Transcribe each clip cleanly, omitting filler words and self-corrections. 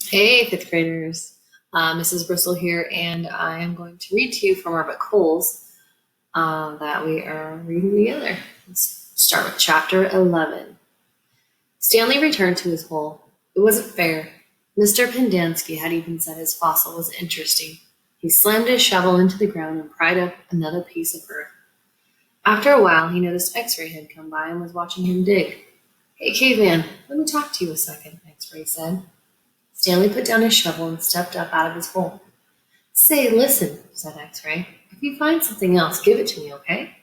Hey, fifth graders. Mrs. Bristol here, and I am going to read to you from our book Holes that we are reading together. Let's start with chapter 11. Stanley returned to his hole. It wasn't fair. Mr. Pendanski had even said his fossil was interesting. He slammed his shovel into the ground and pried up another piece of earth. After a while, he noticed X-Ray had come by and was watching him dig. Hey, caveman, let me talk to you a second, X-Ray said. Stanley put down his shovel and stepped up out of his hole. Say, listen, said X-Ray. If you find something else, give it to me, okay?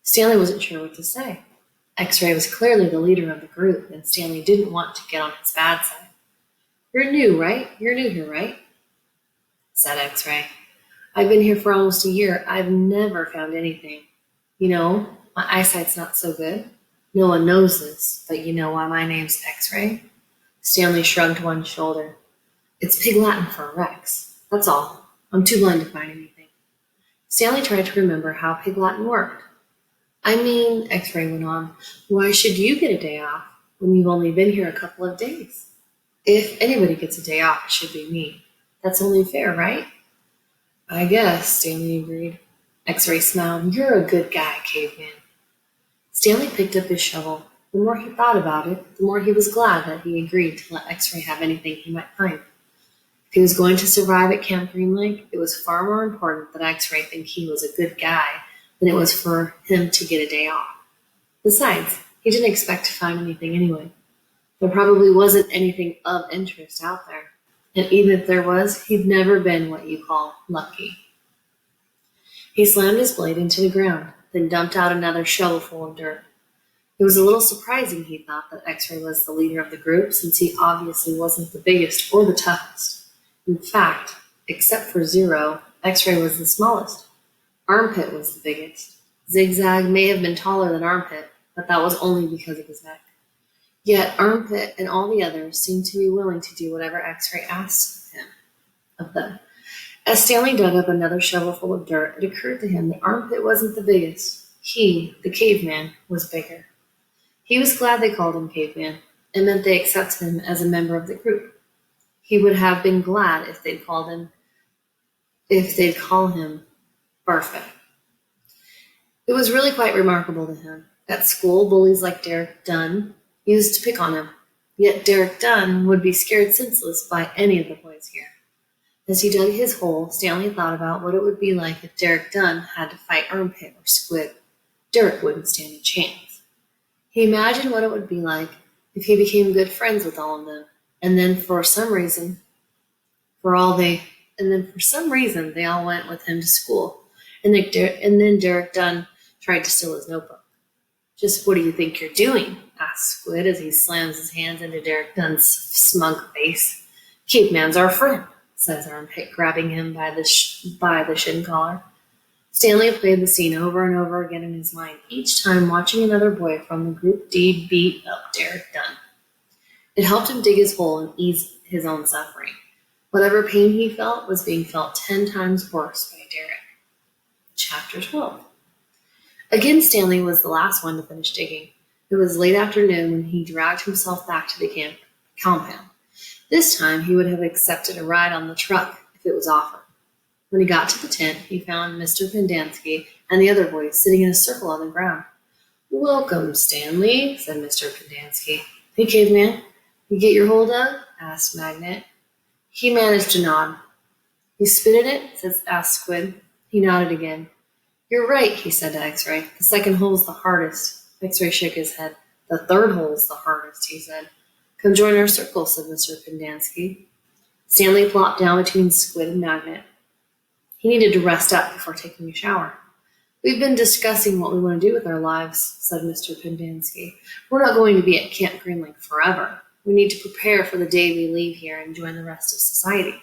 Stanley wasn't sure what to say. X-Ray was clearly the leader of the group, and Stanley didn't want to get on his bad side. You're new, right? You're new here, right? Said X-Ray. I've been here for almost a year. I've never found anything. You know, my eyesight's not so good. No one knows this, but you know why my name's X-Ray? Stanley shrugged one shoulder. It's Pig Latin for Rex. That's all. I'm too blind to find anything. Stanley tried to remember how Pig Latin worked. I mean, X-Ray went on, why should you get a day off when you've only been here a couple of days? If anybody gets a day off, it should be me. That's only fair, right? I guess, Stanley agreed. X-Ray smiled. You're a good guy, caveman. Stanley picked up his shovel. The more he thought about it, the more he was glad that he agreed to let X-Ray have anything he might find. If he was going to survive at Camp Green Lake, it was far more important that X-Ray think he was a good guy than it was for him to get a day off. Besides, he didn't expect to find anything anyway. There probably wasn't anything of interest out there. And even if there was, he'd never been what you call lucky. He slammed his blade into the ground, then dumped out another shovelful of dirt. It was a little surprising, he thought, that X-Ray was the leader of the group, since he obviously wasn't the biggest or the toughest. In fact, except for Zero, X-Ray was the smallest. Armpit was the biggest. Zigzag may have been taller than Armpit, but that was only because of his neck. Yet Armpit and all the others seemed to be willing to do whatever X-Ray asked of them. As Stanley dug up another shovelful of dirt, it occurred to him that Armpit wasn't the biggest. He, the caveman, was bigger. He was glad they called him Caveman. It meant they accepted him as a member of the group. He would have been glad if they'd call him Barfett. It was really quite remarkable to him. At school, bullies like Derek Dunn used to pick on him. Yet Derek Dunn would be scared senseless by any of the boys here. As he dug his hole, Stanley thought about what it would be like if Derek Dunn had to fight Armpit or Squid. Derek wouldn't stand a chance. He imagined what it would be like if he became good friends with all of them, and then for some reason they all went with him to school, and then Derek Dunn tried to steal his notebook. Just what do you think you're doing? Asked Squid as he slams his hands into Derek Dunn's smug face. Caveman's our friend, says Armpit, grabbing him by the shin collar. Stanley played the scene over and over again in his mind, each time watching another boy from the Group D beat up Derek Dunn. It helped him dig his hole and ease his own suffering. Whatever pain he felt was being felt 10 times worse by Derek. Chapter 12. Again, Stanley was the last one to finish digging. It was late afternoon when he dragged himself back to the compound. This time, he would have accepted a ride on the truck if it was offered. When he got to the tent, he found Mr. Pendanski and the other boys sitting in a circle on the ground. Welcome, Stanley, said Mr. Pendanski. Hey, caveman, you get your hole dug? Asked Magnet. He managed to nod. You spit in it? Asked Squid. He nodded again. You're right, he said to X-Ray. The second hole's the hardest. X-Ray shook his head. The third hole's the hardest, he said. Come join our circle, said Mr. Pendanski. Stanley plopped down between Squid and Magnet. He needed to rest up before taking a shower. We've been discussing what we want to do with our lives, said Mr. Pendanski. We're not going to be at Camp Green Lake forever. We need to prepare for the day we leave here and join the rest of society.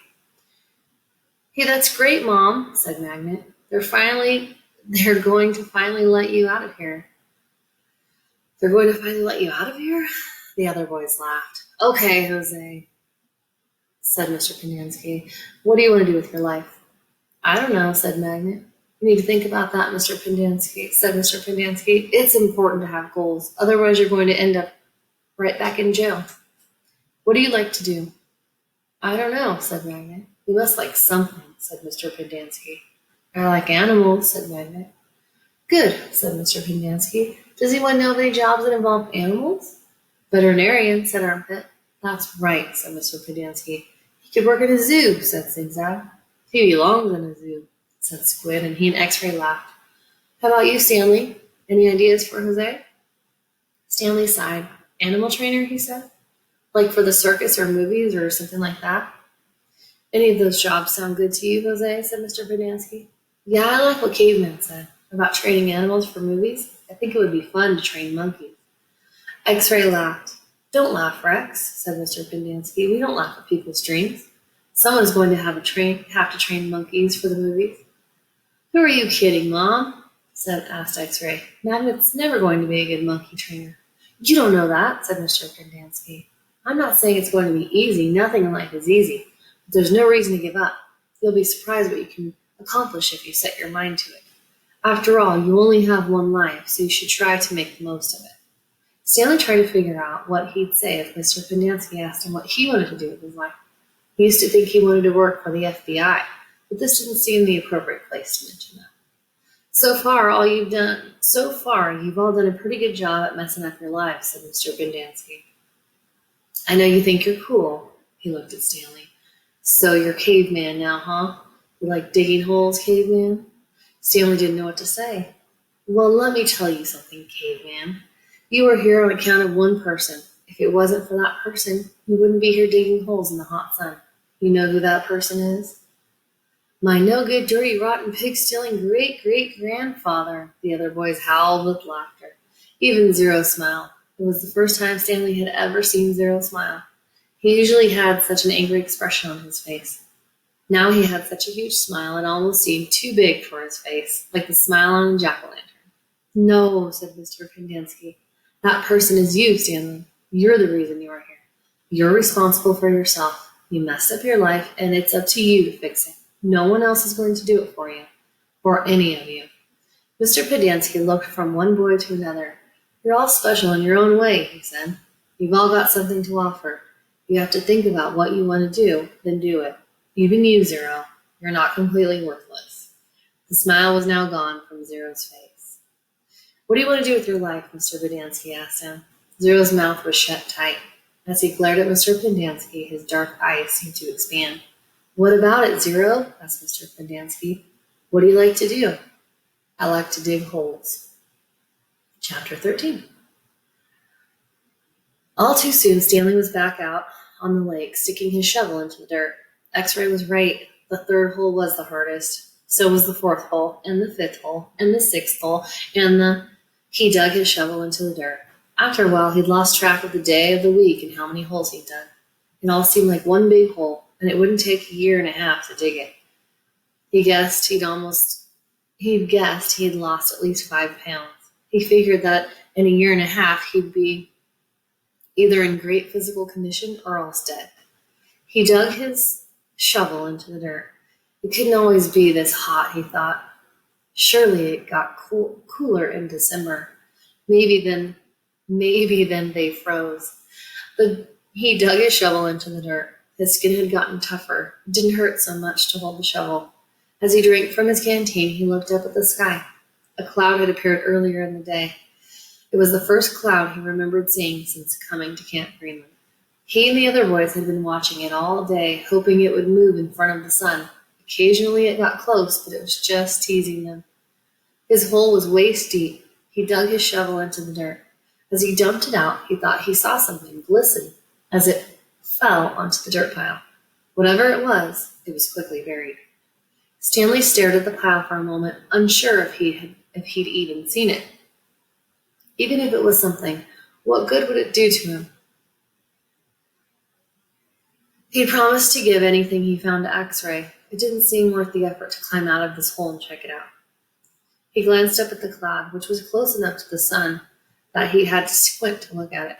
Hey, that's great, Mom, said Magnet. They're going to finally let you out of here. They're going to finally let you out of here? The other boys laughed. Okay, Jose, said Mr. Pendanski. What do you want to do with your life? I don't know, said Magnet. You need to think about that, Mr. Pendanski, said Mr. Pendanski. It's important to have goals. Otherwise, you're going to end up right back in jail. What do you like to do? I don't know, said Magnet. You must like something, said Mr. Pendanski. I like animals, said Magnet. Good, said Mr. Pendanski. Does anyone know of any jobs that involve animals? Veterinarian, said Armpit. That's right, said Mr. Pendanski. He could work at a zoo, said Zigzag. He belongs in a zoo, said Squid, and he and X-Ray laughed. How about you, Stanley? Any ideas for Jose? Stanley sighed. Animal trainer, he said. Like for the circus or movies or something like that? Any of those jobs sound good to you, Jose? Said Mr. Pendanski. Yeah, I like what Caveman said about training animals for movies. I think it would be fun to train monkeys. X-Ray laughed. Don't laugh, Rex, said Mr. Pendanski. We don't laugh at people's dreams. Someone's going to have to train monkeys for the movies. Who are you kidding, Mom? Asked X-Ray. Magnet's never going to be a good monkey trainer. You don't know that, said Mr. Pendanski. I'm not saying it's going to be easy. Nothing in life is easy. But there's no reason to give up. You'll be surprised what you can accomplish if you set your mind to it. After all, you only have one life, so you should try to make the most of it. Stanley tried to figure out what he'd say if Mr. Pendanski asked him what he wanted to do with his life. He used to think he wanted to work for the FBI, but this didn't seem the appropriate place to mention that. So far, you've all done a pretty good job at messing up your lives, said Mr. Pendanski. I know you think you're cool, he looked at Stanley. So you're caveman now, huh? You like digging holes, caveman? Stanley didn't know what to say. Well, let me tell you something, caveman. You are here on account of one person. If it wasn't for that person, you wouldn't be here digging holes in the hot sun. You know who that person is? My no-good, dirty, rotten, pig-stealing great-great-grandfather, the other boys howled with laughter. Even Zero smiled. It was the first time Stanley had ever seen Zero smile. He usually had such an angry expression on his face. Now he had such a huge smile it almost seemed too big for his face, like the smile on a jack-o'-lantern. No, said Mr. Pendanski. That person is you, Stanley. You're the reason you are here. You're responsible for yourself. You messed up your life, and it's up to you to fix it. No one else is going to do it for you, or any of you. Mr. Pendanski looked from one boy to another. You're all special in your own way, he said. You've all got something to offer. You have to think about what you want to do, then do it. Even you, Zero. You're not completely worthless. The smile was now gone from Zero's face. What do you want to do with your life? Mr. Pendanski asked him. Zero's mouth was shut tight. As he glared at Mr. Pendanski, his dark eyes seemed to expand. What about it, Zero? Asked Mr. Pendanski. What do you like to do? I like to dig holes. Chapter 13. All too soon, Stanley was back out on the lake, sticking his shovel into the dirt. X-Ray was right. The third hole was the hardest. So was the fourth hole, and the fifth hole, and the sixth hole, He dug his shovel into the dirt. After a while, he'd lost track of the day of the week and how many holes he'd dug. It all seemed like one big hole, and it wouldn't take a year and a half to dig it. He'd guessed he'd lost at least 5 pounds. He figured that in a year and a half, he'd be either in great physical condition or else dead. He dug his shovel into the dirt. It couldn't always be this hot, he thought. Surely it got cooler in December. Maybe then they froze. He dug his shovel into the dirt. His skin had gotten tougher. It didn't hurt so much to hold the shovel. As he drank from his canteen, he looked up at the sky. A cloud had appeared earlier in the day. It was the first cloud he remembered seeing since coming to Camp Greenland. He and the other boys had been watching it all day, hoping it would move in front of the sun. Occasionally it got close, but it was just teasing them. His hole was waist deep. He dug his shovel into the dirt. As he dumped it out, he thought he saw something glisten as it fell onto the dirt pile. Whatever it was quickly buried. Stanley stared at the pile for a moment, unsure if he'd even seen it. Even if it was something, what good would it do to him? He'd promised to give anything he found to X-Ray. It didn't seem worth the effort to climb out of this hole and check it out. He glanced up at the cloud, which was close enough to the sun that he had to squint to look at it.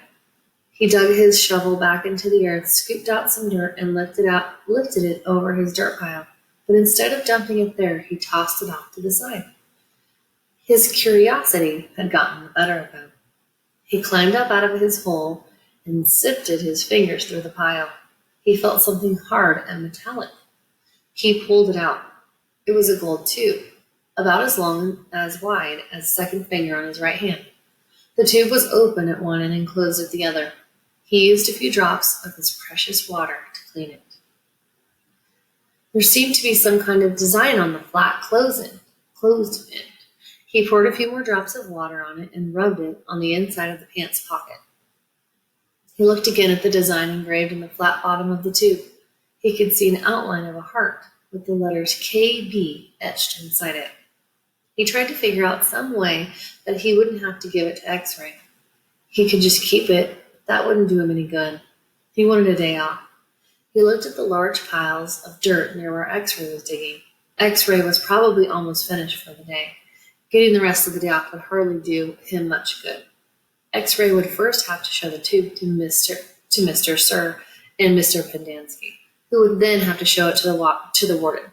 He dug his shovel back into the earth, scooped out some dirt, and lifted it over his dirt pile. But instead of dumping it there, he tossed it off to the side. His curiosity had gotten the better of him. He climbed up out of his hole and sifted his fingers through the pile. He felt something hard and metallic. He pulled it out. It was a gold tube, about as long as wide as the second finger on his right hand. The tube was open at one end and closed at the other. He used a few drops of his precious water to clean it. There seemed to be some kind of design on the flat closed end. He poured a few more drops of water on it and rubbed it on the inside of the pants pocket. He looked again at the design engraved in the flat bottom of the tube. He could see an outline of a heart with the letters KB etched inside it. He tried to figure out some way that he wouldn't have to give it to X-Ray. He could just keep it, but that wouldn't do him any good. He wanted a day off. He looked at the large piles of dirt near where X-Ray was digging. X-Ray was probably almost finished for the day. Getting the rest of the day off would hardly do him much good. X-Ray would first have to show the tube to Mr. Sir and Mr. Pendanski, who would then have to show it to the warden.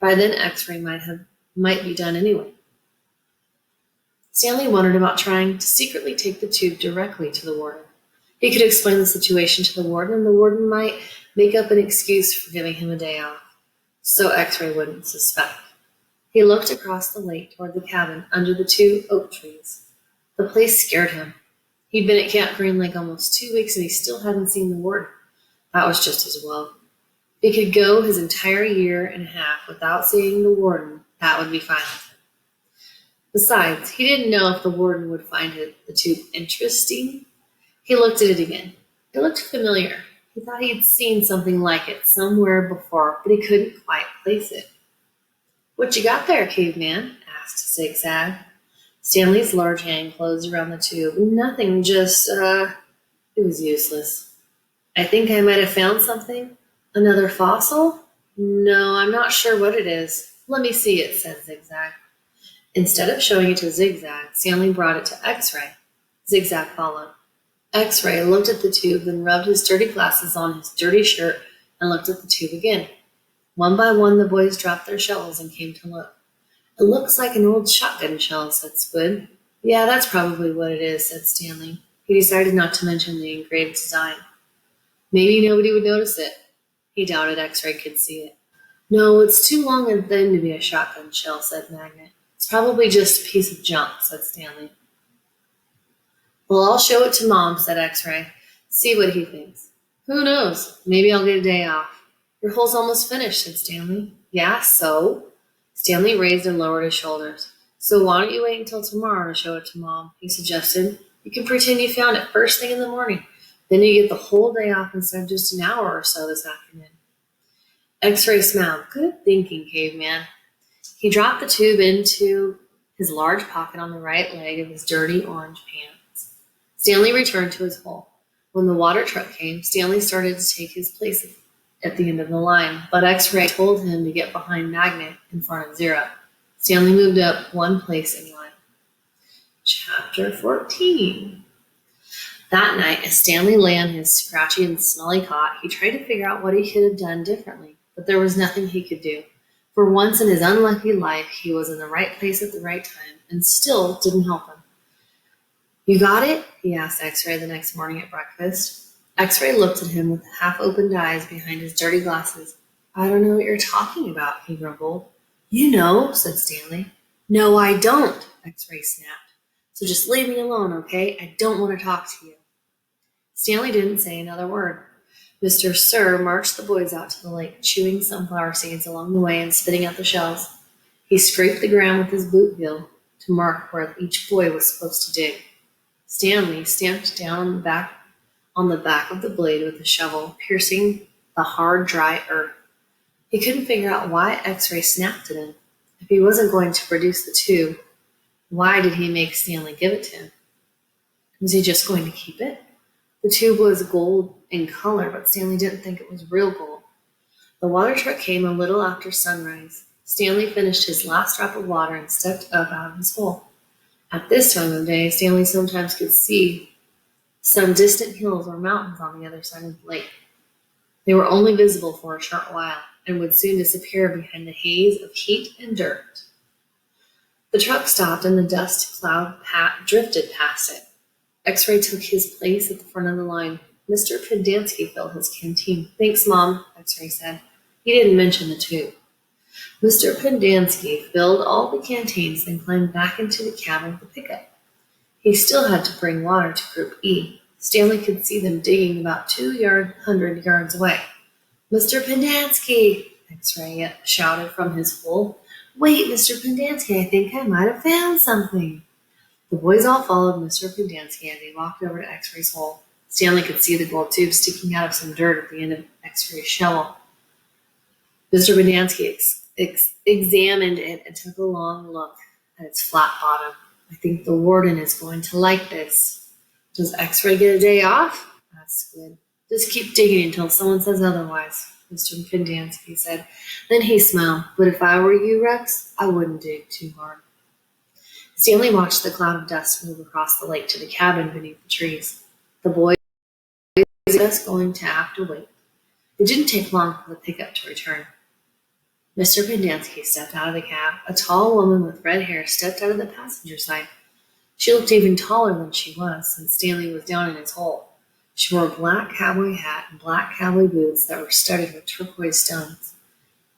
By then, X-Ray might be done anyway. Stanley wondered about trying to secretly take the tube directly to the warden. He could explain the situation to the warden, and the warden might make up an excuse for giving him a day off, so X-Ray wouldn't suspect. He looked across the lake toward the cabin under the 2 oak trees. The place scared him. He'd been at Camp Green Lake almost 2 weeks, and he still hadn't seen the warden. That was just as well. If he could go his entire year and a half without seeing the warden, that would be fine with him. Besides, he didn't know if the warden would find the tube interesting. He looked at it again. It looked familiar. He thought he had seen something like it somewhere before, but he couldn't quite place it. "What you got there, caveman?" asked Zigzag. Stanley's large hand closed around the tube. "Nothing, just, It was useless. "I think I might have found something. Another fossil? No, I'm not sure what it is. Let me see it," said Zigzag. Instead of showing it to Zigzag, Stanley brought it to X-Ray. Zigzag followed. X-Ray looked at the tube, then rubbed his dirty glasses on his dirty shirt and looked at the tube again. One by one, the boys dropped their shovels and came to look. "It looks like an old shotgun shell," said Squid. "Yeah, that's probably what it is," said Stanley. He decided not to mention the engraved design. Maybe nobody would notice it. He doubted X-Ray could see it. "No, it's too long a thing to be a shotgun shell," said Magnet. "It's probably just a piece of junk," said Stanley. "Well, I'll show it to Mom," said X-Ray. "See what he thinks." "Who knows? Maybe I'll get a day off." "Your hole's almost finished," said Stanley. "Yeah, so?" Stanley raised and lowered his shoulders. "So why don't you wait until tomorrow to show it to Mom?" he suggested. "You can pretend you found it first thing in the morning. Then you get the whole day off instead of just an hour or so this afternoon." X-Ray smiled. "Good thinking, caveman." He dropped the tube into his large pocket on the right leg of his dirty orange pants. Stanley returned to his hole. When the water truck came, Stanley started to take his place at the end of the line, but X-Ray told him to get behind Magnet in front of Zero. Stanley moved up one place in line. Chapter 14. That night, as Stanley lay on his scratchy and smelly cot, he tried to figure out what he could have done differently, but there was nothing he could do. For once in his unlucky life, he was in the right place at the right time, and still didn't help him. "You got it?" he asked X-Ray the next morning at breakfast. X-Ray looked at him with half-opened eyes behind his dirty glasses. "I don't know what you're talking about," he grumbled. "You know," said Stanley. "No, I don't," X-Ray snapped. "So just leave me alone, okay? I don't want to talk to you." Stanley didn't say another word. Mr. Sir marched the boys out to the lake, chewing sunflower seeds along the way and spitting out the shells. He scraped the ground with his boot heel to mark where each boy was supposed to dig. Stanley stamped down on the back of the blade with a shovel, piercing the hard, dry earth. He couldn't figure out why X-Ray snapped at him. If he wasn't going to produce the tube, why did he make Stanley give it to him? Was he just going to keep it? The tube was gold in color, but Stanley didn't think it was real gold. The water truck came a little after sunrise. Stanley finished his last drop of water and stepped up out of his hole. At this time of day, Stanley sometimes could see some distant hills or mountains on the other side of the lake. They were only visible for a short while and would soon disappear behind the haze of heat and dirt. The truck stopped and the dust cloud drifted past it. X-Ray took his place at the front of the line. Mr. Pendanski filled his canteen. Thanks, Mom, X-Ray said. He didn't mention the tube. Mr. Pendanski filled all the canteens, then climbed back into the cab of the pickup. He still had to bring water to Group E. Stanley could see them digging about 200 yards away. Mr. Pendanski, X-Ray shouted from his hole. Wait, Mr. Pendanski, I think I might have found something. The boys all followed Mr. Pendanski as he walked over to X-Ray's hole. Stanley could see the gold tube sticking out of some dirt at the end of X-Ray's shovel. Mr. Pendanski examined it and took a long look at its flat bottom. I think the warden is going to like this. Does X-Ray get a day off? Asked Squid. Just keep digging until someone says otherwise, Mr. Pendanski said. Then he smiled. But if I were you, Rex, I wouldn't dig too hard. Stanley watched the cloud of dust move across the lake to the cabin beneath the trees. The boys were just going to have to wait. It didn't take long for the pickup to return. Mr. Pendanski stepped out of the cab. A tall woman with red hair stepped out of the passenger side. She looked even taller than she was, since Stanley was down in his hole. She wore a black cowboy hat and black cowboy boots that were studded with turquoise stones.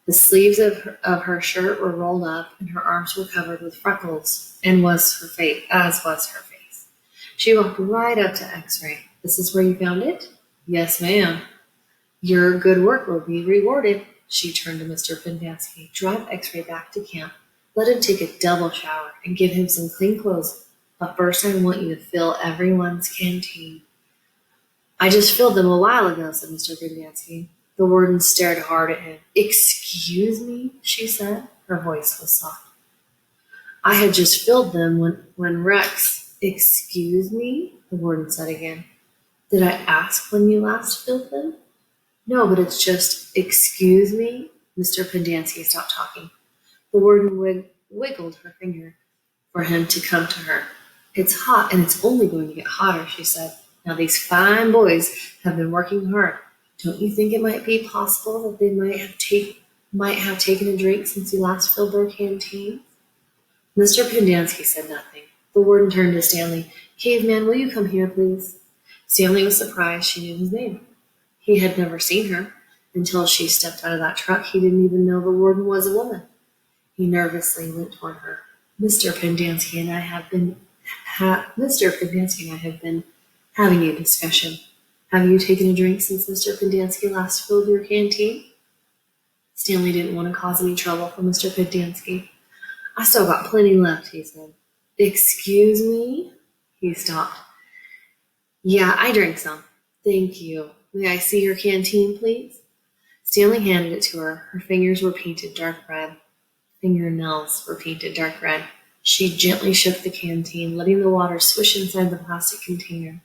The sleeves of her shirt were rolled up, and her arms were covered with freckles, as was her face. She walked right up to X-Ray. This is where you found it? Yes, ma'am. Your good work will be rewarded. She turned to Mr. Pendanski. Drive X-Ray back to camp. Let him take a double shower and give him some clean clothes. But first I want you to fill everyone's canteen. I just filled them a while ago, said Mr. Pendanski. The warden stared hard at him. Excuse me, she said. Her voice was soft. I had just filled them when Rex... Excuse me, the warden said again. Did I ask when you last filled them? No, but it's just, excuse me. Mr. Pendanski stopped talking. The warden wiggled her finger for him to come to her. It's hot, and it's only going to get hotter, she said. Now these fine boys have been working hard. Don't you think it might be possible that they might have taken a drink since you last filled their canteen? Mr. Pendanski said nothing. The warden turned to Stanley. Caveman, will you come here, please? Stanley was surprised she knew his name. He had never seen her. Until she stepped out of that truck, he didn't even know the warden was a woman. He nervously went toward her. Mr. Pendanski and I have been having a discussion. Have you taken a drink since Mr. Pendanski last filled your canteen? Stanley didn't want to cause any trouble for Mr. Pendanski. I still got plenty left, he said. Excuse me? He stopped. Yeah, I drank some. Thank you. May I see your canteen, please? Stanley handed it to her. Her fingernails were painted dark red. She gently shook the canteen, letting the water swish inside the plastic container.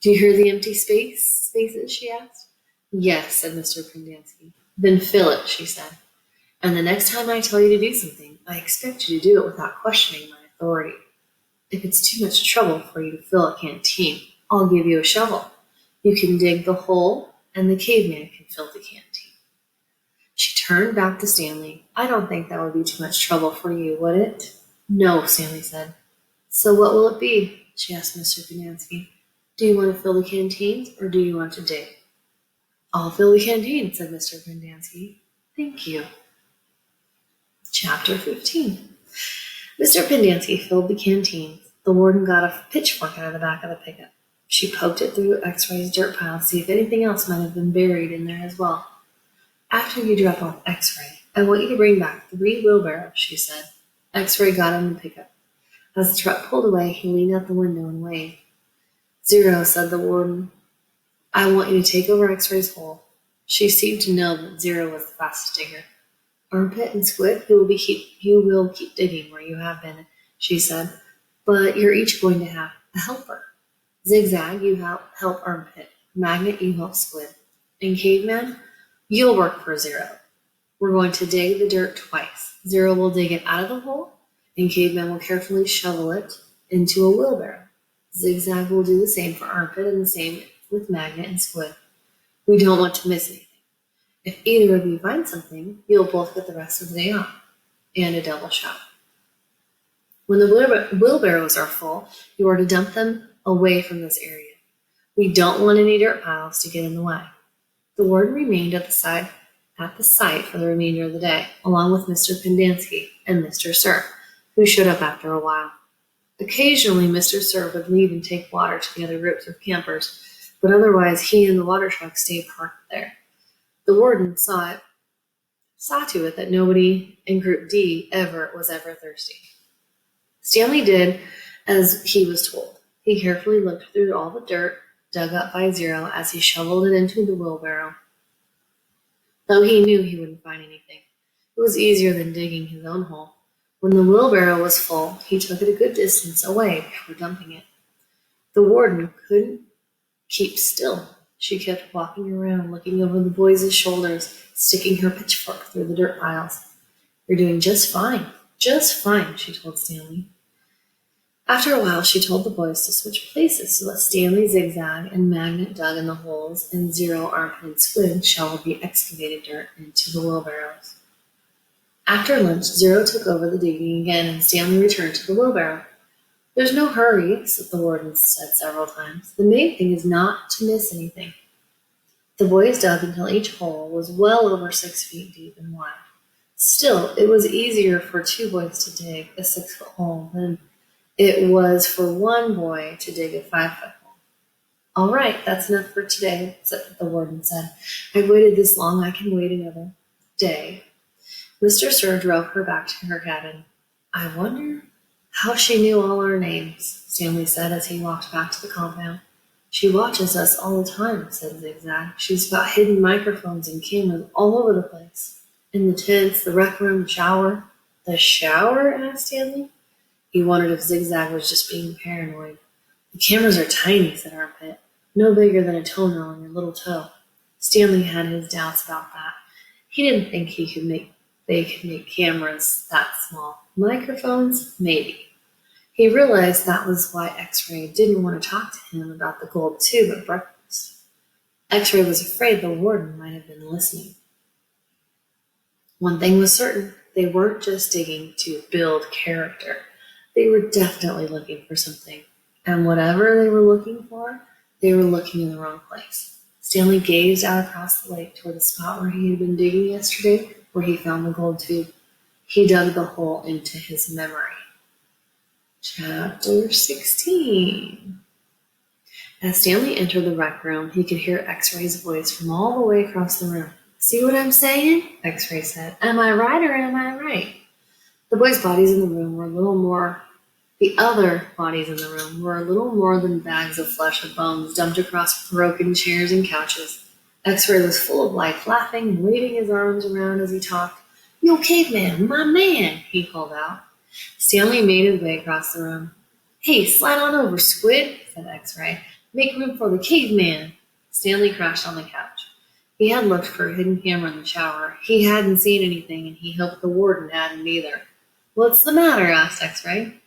Do you hear the empty spaces, she asked. Yes, said Mr. Pendanski. Then fill it, she said. And the next time I tell you to do something, I expect you to do it without questioning my authority. If it's too much trouble for you to fill a canteen, I'll give you a shovel. You can dig the hole, and the caveman can fill the canteen. She turned back to Stanley. I don't think that would be too much trouble for you, would it? No, Stanley said. So what will it be? She asked Mr. Pendanski. Do you want to fill the canteens, or do you want to dig? I'll fill the canteen, said Mr. Pendanski. Thank you. Chapter 15. Mr. Pendanski filled the canteens. The warden got a pitchfork out of the back of the pickup. She poked it through X-Ray's dirt pile to see if anything else might have been buried in there as well. After you drop off X-Ray, I want you to bring back 3 wheelbarrows, she said. X-Ray got in the pickup. As the truck pulled away, he leaned out the window and waved. Zero, said the warden. I want you to take over X-Ray's hole. She seemed to know that Zero was the fastest digger. Armpit and Squid, you will keep digging where you have been, she said. But you're each going to have a helper. Zigzag, you help Armpit. Magnet, you help Squid. And Caveman, you'll work for Zero. We're going to dig the dirt twice. Zero will dig it out of the hole, and Caveman will carefully shovel it into a wheelbarrow. Zigzag will do the same for Armpit and the same with Magnet and Squid. We don't want to miss anything. If either of you find something, you'll both get the rest of the day off, and a double shot. When the wheelbarrows are full, you are to dump them away from this area. We don't want any dirt piles to get in the way. The warden remained at the site for the remainder of the day, along with Mr. Pendanski and Mr. Sir, who showed up after a while. Occasionally, Mr. Sir would leave and take water to the other groups of campers, but otherwise he and the water truck stayed parked there. The warden saw to it that nobody in Group D was ever thirsty. Stanley did as he was told. He carefully looked through all the dirt dug up by Zero as he shoveled it into the wheelbarrow. Though he knew he wouldn't find anything, it was easier than digging his own hole. When the wheelbarrow was full, he took it a good distance away before dumping it. The warden couldn't keep still. She kept walking around, looking over the boys' shoulders, sticking her pitchfork through the dirt piles. "You're doing just fine, she told Stanley. After a while, she told the boys to switch places so that Stanley zigzagged and Magnet dug in the holes and Zero, Armpit, and Squid shoveled the excavated dirt into the wheelbarrows. After lunch, Zero took over the digging again and Stanley returned to the wheelbarrow. "There's no hurry," the warden said several times. "The main thing is not to miss anything." The boys dug until each hole was well over 6 feet deep and wide. Still, it was easier for 2 boys to dig a 6-foot hole than it was for one boy to dig a 5-foot hole. "All right, that's enough for today," the warden said. "I've waited this long, I can wait another day." Mr. Sir drove her back to her cabin. "I wonder how she knew all our names," Stanley said as he walked back to the compound. "She watches us all the time," said Zigzag. "She's got hidden microphones and cameras all over the place. In the tents, the rec room, the shower." "The shower?" asked Stanley. He wondered if Zigzag was just being paranoid. "The cameras are tiny," said Armpit. "No bigger than a toenail on your little toe." Stanley had his doubts about that. He didn't think they could make cameras that small. Microphones? Maybe. He realized that was why X-Ray didn't want to talk to him about the gold tube at breakfast. X-Ray was afraid the warden might have been listening. One thing was certain, they weren't just digging to build character. They were definitely looking for something. And whatever they were looking for, they were looking in the wrong place. Stanley gazed out across the lake toward the spot where he had been digging yesterday, where he found the gold tube. He dug the hole into his memory. Chapter 16. As Stanley entered the rec room, he could hear X-Ray's voice from all the way across the room. "See what I'm saying?" X-Ray said. "Am I right or am I right?" The boys' bodies in the room were a little more The other bodies in the room were a little more than bags of flesh and bones dumped across broken chairs and couches. X-Ray was full of life, laughing and waving his arms around as he talked. "Yo, caveman, my man," he called out. Stanley made his way across the room. "Hey, slide on over, Squid," said X-Ray. "Make room for the caveman." Stanley crashed on the couch. He had looked for a hidden camera in the shower. He hadn't seen anything, and he hoped the warden hadn't either. "What's the matter?" asked X-Ray.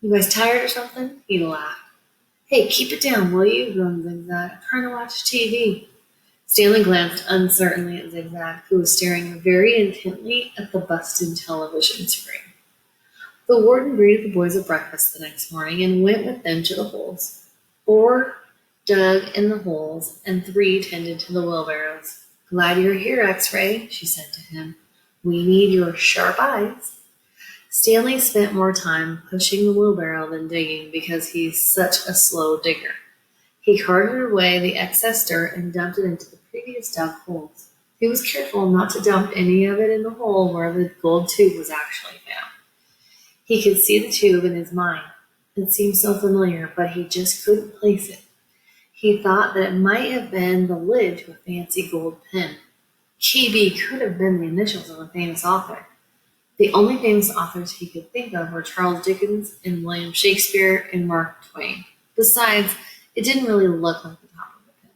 "You guys tired or something?" He laughed. "Hey, keep it down, will you?" groaned Zigzag. "I'm trying to watch TV." Stanley glanced uncertainly at Zigzag, who was staring very intently at the busted television screen. The warden greeted the boys at breakfast the next morning and went with them to the holes. 4 dug in the holes, and 3 tended to the wheelbarrows. "Glad you're here, X-Ray," she said to him. "We need your sharp eyes." Stanley spent more time pushing the wheelbarrow than digging because he's such a slow digger. He carted away the excess dirt and dumped it into the previous dug holes. He was careful not to dump any of it in the hole where the gold tube was actually found. He could see the tube in his mind. It seemed so familiar, but he just couldn't place it. He thought that it might have been the lid to a fancy gold pen. KB could have been the initials of a famous author. The only famous authors he could think of were Charles Dickens and William Shakespeare and Mark Twain. Besides, it didn't really look like the top of a pen.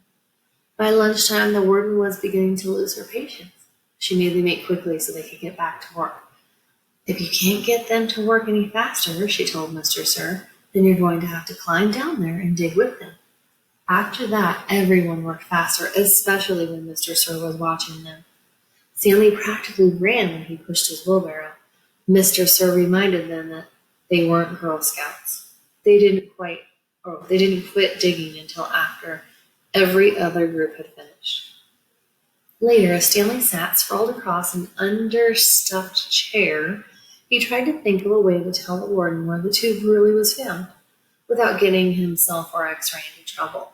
By lunchtime, the warden was beginning to lose her patience. She made them eat quickly so they could get back to work. "If you can't get them to work any faster," she told Mr. Sir, "then you're going to have to climb down there and dig with them." After that, everyone worked faster, especially when Mr. Sir was watching them. Stanley practically ran when he pushed his wheelbarrow. Mr. Sir reminded them that they weren't Girl Scouts. They didn't quite They didn't quit digging until after every other group had finished. Later, as Stanley sat sprawled across an understuffed chair, he tried to think of a way to tell the warden where the tube really was found, without getting himself or X-Ray into trouble.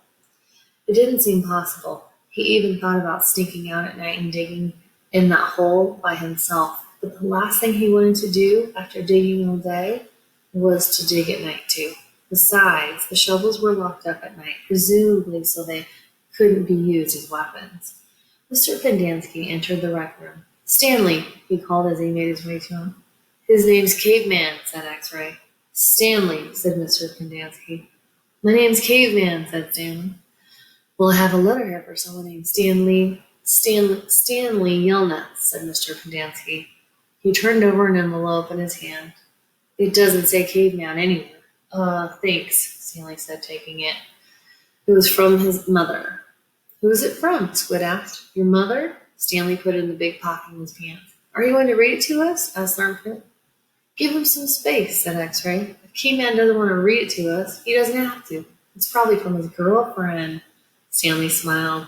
It didn't seem possible. He even thought about sneaking out at night and digging in that hole by himself. But the last thing he wanted to do after digging all day was to dig at night too. Besides, the shovels were locked up at night, presumably so they couldn't be used as weapons. Mr. Pendanski entered the rec room. "Stanley," he called as he made his way to him. "His name's Caveman," said X-Ray. "Stanley," said Mr. Pendanski. "My name's Caveman," said Stanley. "Well, I have a letter here for someone named Stanley Yelnats," said Mr. Pendanski. He turned over an envelope in his hand. "It doesn't say Caveman anywhere." Thanks," Stanley said, taking it. It was from his mother. "Who is it from?" Squid asked. "Your mother?" Stanley put it in the big pocket of his pants. "Are you going to read it to us?" asked Thornfield. "Give him some space," said X-Ray. "If Keyman doesn't want to read it to us, he doesn't have to. It's probably from his girlfriend." Stanley smiled.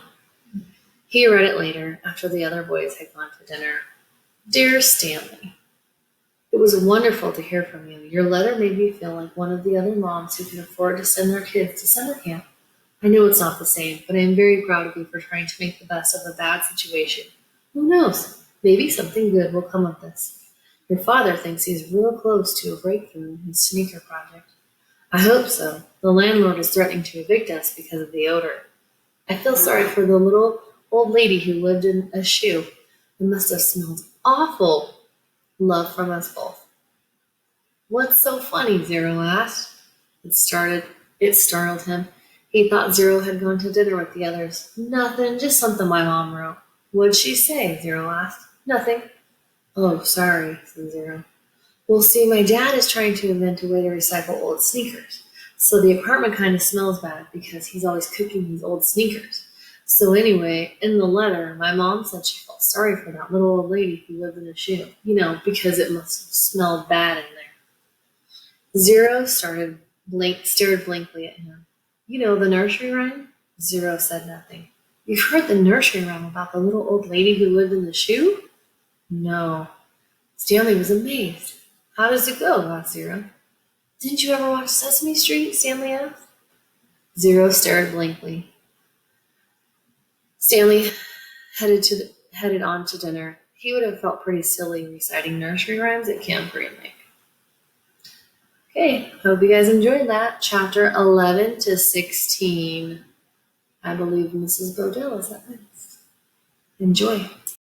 He read it later, after the other boys had gone to dinner. "Dear Stanley, it was wonderful to hear from you. Your letter made me feel like one of the other moms who can afford to send their kids to summer camp. I know it's not the same, but I am very proud of you for trying to make the best of a bad situation. Who knows? Maybe something good will come of this. Your father thinks he's real close to a breakthrough in his sneaker project. I hope so. The landlord is threatening to evict us because of the odor. I feel sorry for the little old lady who lived in a shoe. It must have smelled awful. Love from us both." "What's so funny?" Zero asked. It startled him. He thought Zero had gone to dinner with the others. "Nothing, just something my mom wrote." "What'd she say?" Zero asked. "Nothing." "Oh, sorry," said Zero. "Well, see, my dad is trying to invent a way to recycle old sneakers. So the apartment kind of smells bad because he's always cooking these old sneakers. So anyway, in the letter, my mom said she felt sorry for that little old lady who lived in a shoe, because it must have smelled bad in there." Zero stared blankly at him. "You know the nursery rhyme?" Zero said nothing. "You've heard the nursery rhyme about the little old lady who lived in the shoe?" "No." Stanley was amazed. "How does it go?" asked Zero. "Didn't you ever watch Sesame Street?" Stanley asked. Zero stared blankly. Stanley headed on to dinner. He would have felt pretty silly reciting nursery rhymes at Camp Green Lake. Okay, hope you guys enjoyed that. Chapter 11 to 16. I believe Mrs. Bodell is up next. Enjoy.